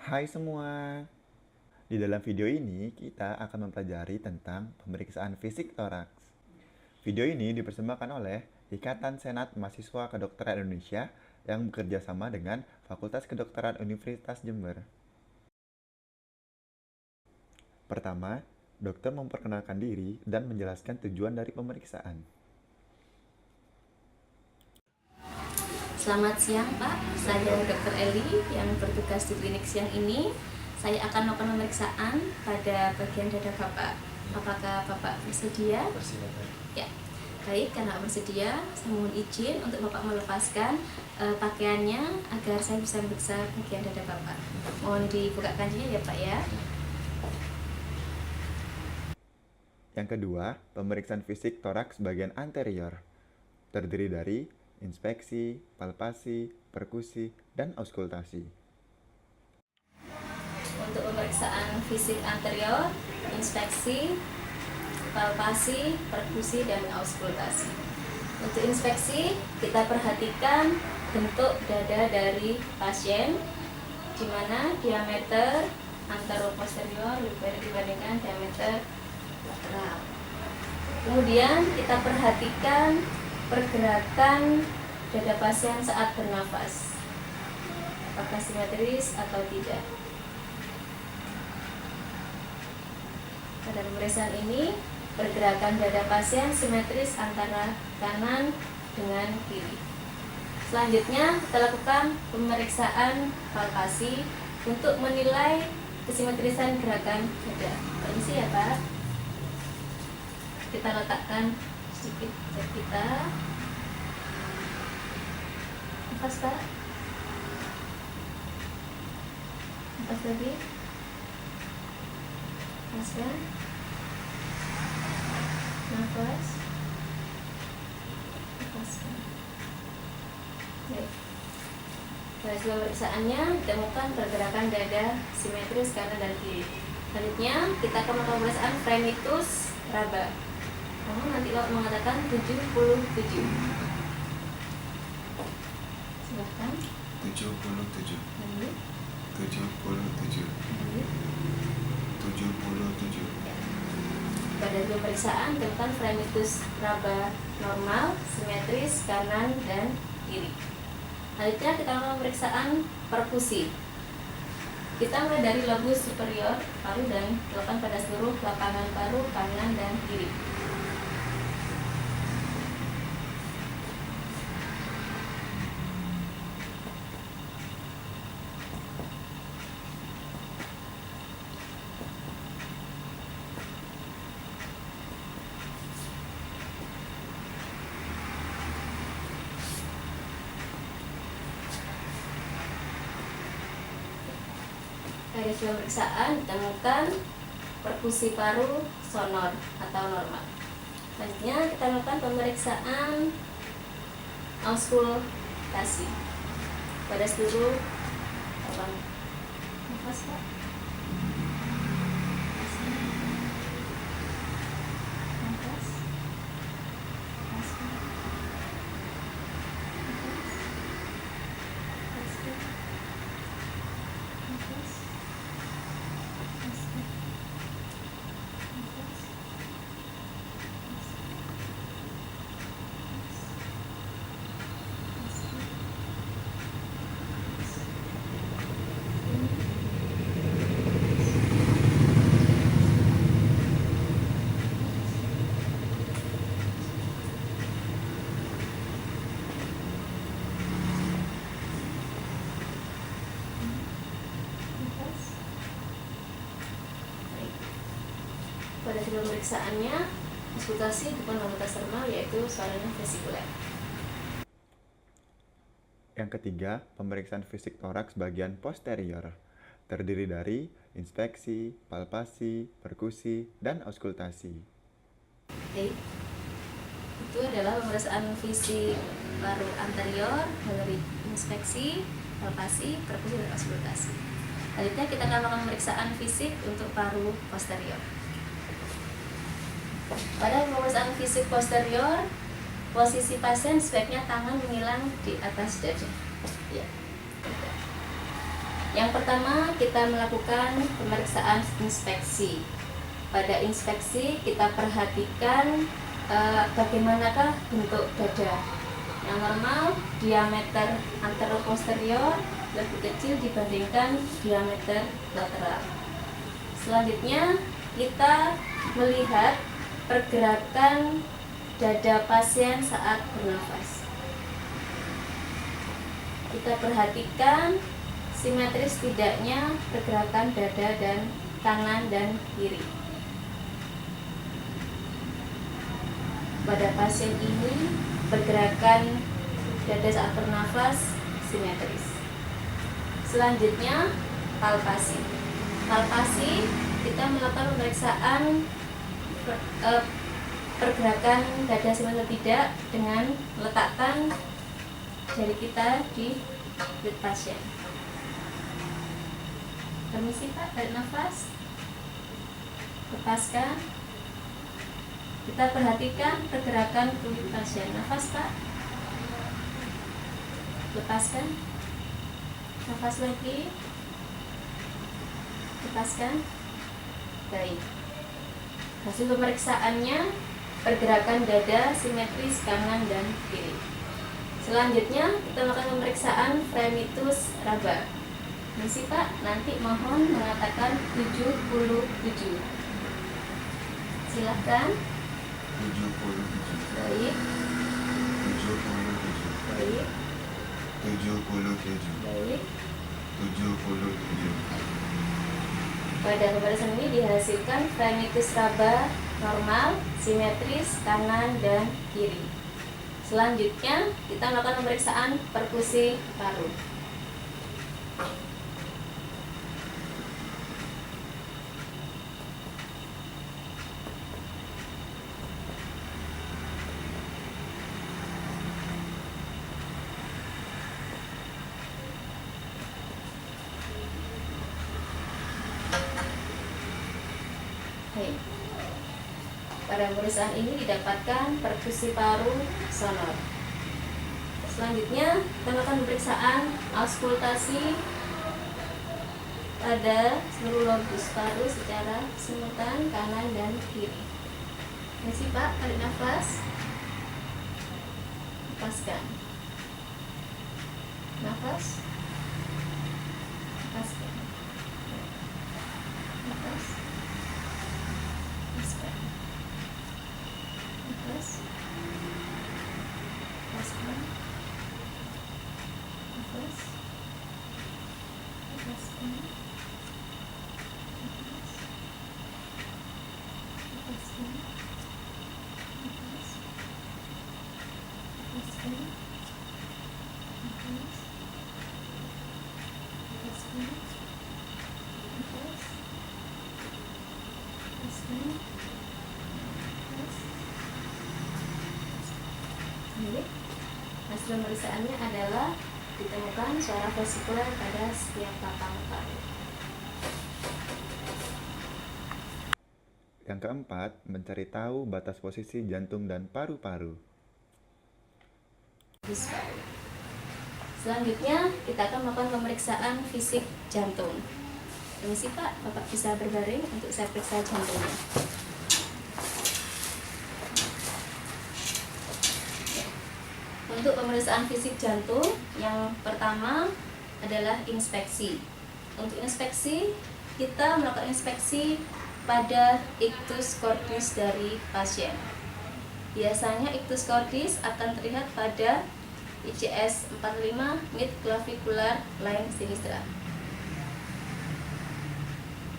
Hai semua. Di dalam video ini kita akan mempelajari tentang pemeriksaan fisik toraks. Video ini dipersembahkan oleh Ikatan Senat Mahasiswa Kedokteran Indonesia yang bekerja sama dengan Fakultas Kedokteran Universitas Jember. Pertama, dokter memperkenalkan diri dan menjelaskan tujuan dari pemeriksaan. Selamat siang Pak, saya Dr. Eli yang bertugas di klinik siang ini. Saya akan melakukan pemeriksaan pada bagian dada Bapak. Apakah Bapak bersedia? Ya, baik, karena bersedia, saya mohon izin untuk Bapak melepaskan pakaiannya agar saya bisa memeriksa bagian dada Bapak. Mohon dibuka kancinya ya Pak ya. Yang kedua, pemeriksaan fisik toraks bagian anterior. Terdiri dari inspeksi, palpasi, perkusi, dan auskultasi. Untuk pemeriksaan fisik anterior, inspeksi, palpasi, perkusi, dan auskultasi. Untuk inspeksi, kita perhatikan bentuk dada dari pasien, di mana diameter anteroposterior lebih pendek dibandingkan diameter lateral. Kemudian kita perhatikan pergerakan dada pasien saat bernafas, apakah simetris atau tidak. Pada pemeriksaan ini, pergerakan dada pasien simetris antara kanan dengan kiri. Selanjutnya, kita lakukan pemeriksaan palpasi untuk menilai kesimetrisan gerakan dada. Permisi ya Pak. Kita letakkan sedikit jari kita. Nafas Pak. Nafas lagi. Nafaskan. Nafas. Nafaskan. Baik. Pada hasil pemeriksaannya ditemukan pergerakan dada simetris kanan dan kiri. Selanjutnya kita akan melakukan pemeriksaan frenitus raba. Nanti Bapak mengatakan 77. Silahkan. 77 Lanjut. 77 Lanjut. 77 Ya. Pada pemeriksaan ditemukan frenitus raba normal, simetris kanan dan kiri. Selanjutnya kita melakukan pemeriksaan perkusi. Kita mulai dari lobus superior paru dan dilakukan pada seluruh lapangan paru kanan dan kiri. Pada hasil pemeriksaan ditemukan perkusi paru sonor atau normal. Selanjutnya kita lakukan pemeriksaan auskultasi pada seluruh organ. Nafas Pak. Nafas. Nafas. Pada hasil pemeriksaannya, auskultasi bukan mobilitas termal, yaitu suaranya vesikuler. Yang ketiga, pemeriksaan fisik toraks bagian posterior. Terdiri dari inspeksi, palpasi, perkusi, dan auskultasi. Oke. Itu adalah pemeriksaan fisik paru anterior dari inspeksi, palpasi, perkusi, dan auskultasi. Selanjutnya kita akan melakukan pemeriksaan fisik untuk paru posterior. Pada pemeriksaan fisik posterior, posisi pasien sebaiknya tangan mengilang di atas dada. Ya. Yang pertama, kita melakukan pemeriksaan inspeksi. Pada inspeksi kita perhatikan bagaimanakah bentuk dada. Yang normal, diameter anteroposterior lebih kecil dibandingkan diameter lateral. Selanjutnya kita melihat pergerakan dada pasien saat bernafas. Kita perhatikan simetris tidaknya pergerakan dada dan kanan dan kiri. Pada pasien ini pergerakan dada saat bernafas simetris. Selanjutnya palpasi. Palpasi kita melakukan pemeriksaan pergerakan dada simetris tidak dengan meletakkan jari kita di kulit pasien. Permisi Pak, tarik nafas, lepaskan. Kita perhatikan pergerakan kulit pasien. Nafas Pak, lepaskan. Nafas lagi, lepaskan. Baik. Hasil pemeriksaannya pergerakan dada simetris kanan dan kiri. Selanjutnya kita melakukan pemeriksaan fremitus raba. Misi Pak, nanti mohon mengatakan 77. Silahkan. 77. Baik. 77. Baik. 77. Baik. 77. Pada pemeriksaan ini dihasilkan fremitus raba normal, simetris kanan dan kiri. Selanjutnya kita melakukan pemeriksaan perkusi paru. Baik. Pada pemeriksaan ini didapatkan perkusi paru sonor. Selanjutnya kita melakukan pemeriksaan auskultasi pada seluruh lobus paru secara simultan kanan dan kiri. Misi Pak, tarik nafas, lepaskan. Nafas, lepaskan. Nafas, lepaskan. Nafas, lepaskan. Nafas, lepaskan. Hasil pemeriksaannya adalah ditemukan suara vesikuler pada setiap batang paru. Yang keempat, mencari tahu batas posisi jantung dan paru-paru. Selanjutnya kita akan melakukan pemeriksaan fisik jantung. Permisi Pak, Bapak bisa berbaring untuk saya periksa jantungnya. Untuk pemeriksaan fisik jantung, yang pertama adalah inspeksi. Untuk inspeksi, kita melakukan inspeksi pada ictus cordis dari pasien. Biasanya ictus cordis akan terlihat pada ICS 45 mid clavicular line sinistra.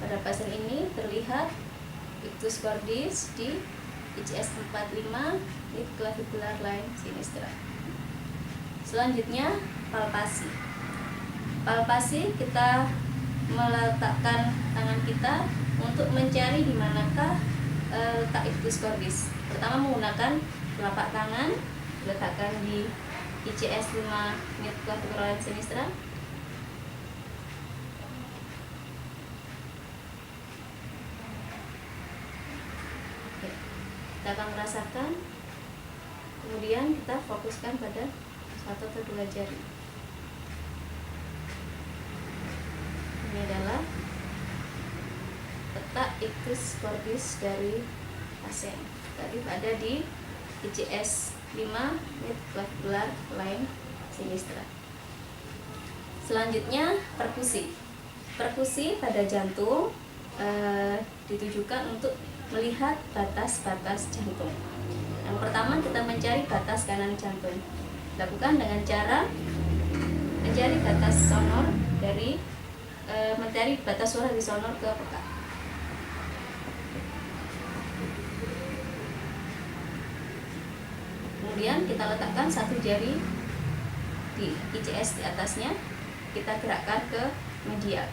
Pada pasien ini terlihat ictus cordis di ICS 45 mid clavicular line sinistra. Selanjutnya palpasi. Palpasi kita meletakkan tangan kita untuk mencari di manakah letak ictus cordis. Pertama menggunakan telapak tangan, letakkan di ICS 5 mid clavicular line sinistra. Kita akan merasakan, kemudian kita fokuskan pada satu atau dua jari. ictus cordis dari pasien. Tadi ada di ICS 5 mid clavicular line sinistra. Selanjutnya perkusi. Perkusi pada jantung ditujukan untuk melihat batas-batas jantung. Yang pertama kita mencari batas kanan jantung. Lakukan dengan cara mencari batas sonor dari mencari batas suara di sonor ke peka. Kemudian kita letakkan satu jari di ICS di atasnya, kita gerakkan ke medial.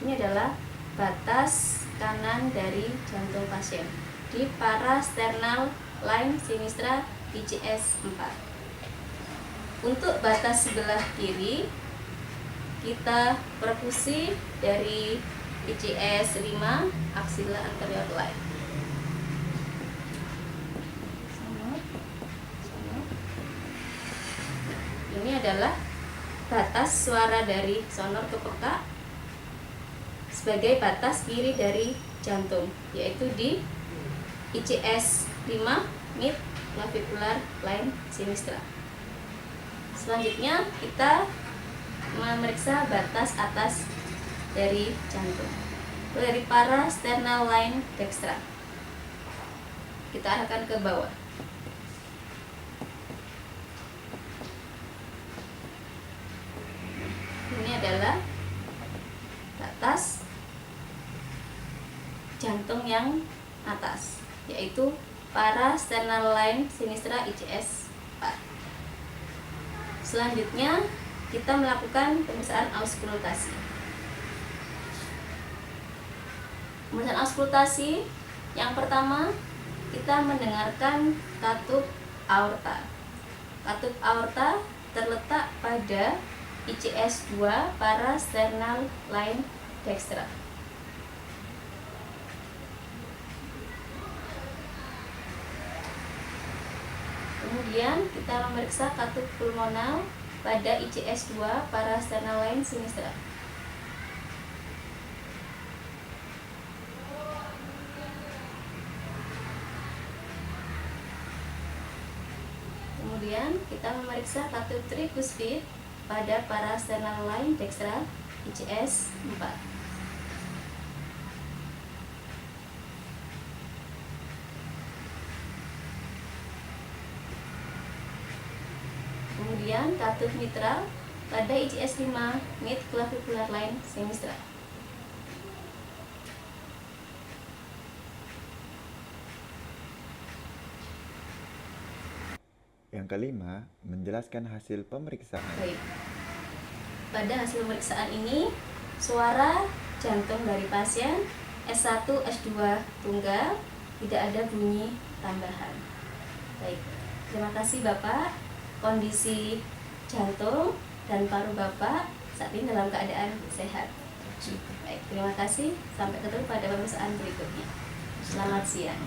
Ini adalah batas kanan dari jantung pasien di parasternal line sinistra ICS 4. Untuk batas sebelah kiri kita perkusi dari ICS 5 axilla anterior line. Ini adalah batas suara dari sonor ke peka sebagai batas kiri dari jantung, yaitu di ICS 5 mid clavicular line sinistra. Selanjutnya kita memeriksa batas atas dari jantung, dari parasternal line dextra. Kita arahkan ke bawah. Ini adalah batas jantung yang atas, yaitu parasternal line sinistra ICS 4. Selanjutnya kita melakukan pemeriksaan auskultasi. Pemeriksaan auskultasi yang pertama kita mendengarkan katup aorta. Katup aorta terletak pada ICS 2 parasternal line dextra. Kemudian kita memeriksa katup pulmonal pada ICS 2 parasternal line sinistra. Kemudian kita memeriksa katup tricuspid pada parasternal line dextra ICS 4. Kemudian katup mitral pada ICS 5 mid clavicular line sinistra. Yang kelima, menjelaskan hasil pemeriksaan. Baik. Pada hasil pemeriksaan ini, suara jantung dari pasien S1, S2 tunggal, tidak ada bunyi tambahan. Baik. Terima kasih Bapak. Kondisi jantung dan paru Bapak saat ini dalam keadaan sehat. Baik, terima kasih. Sampai ketemu pada pemeriksaan berikutnya. Selamat siang.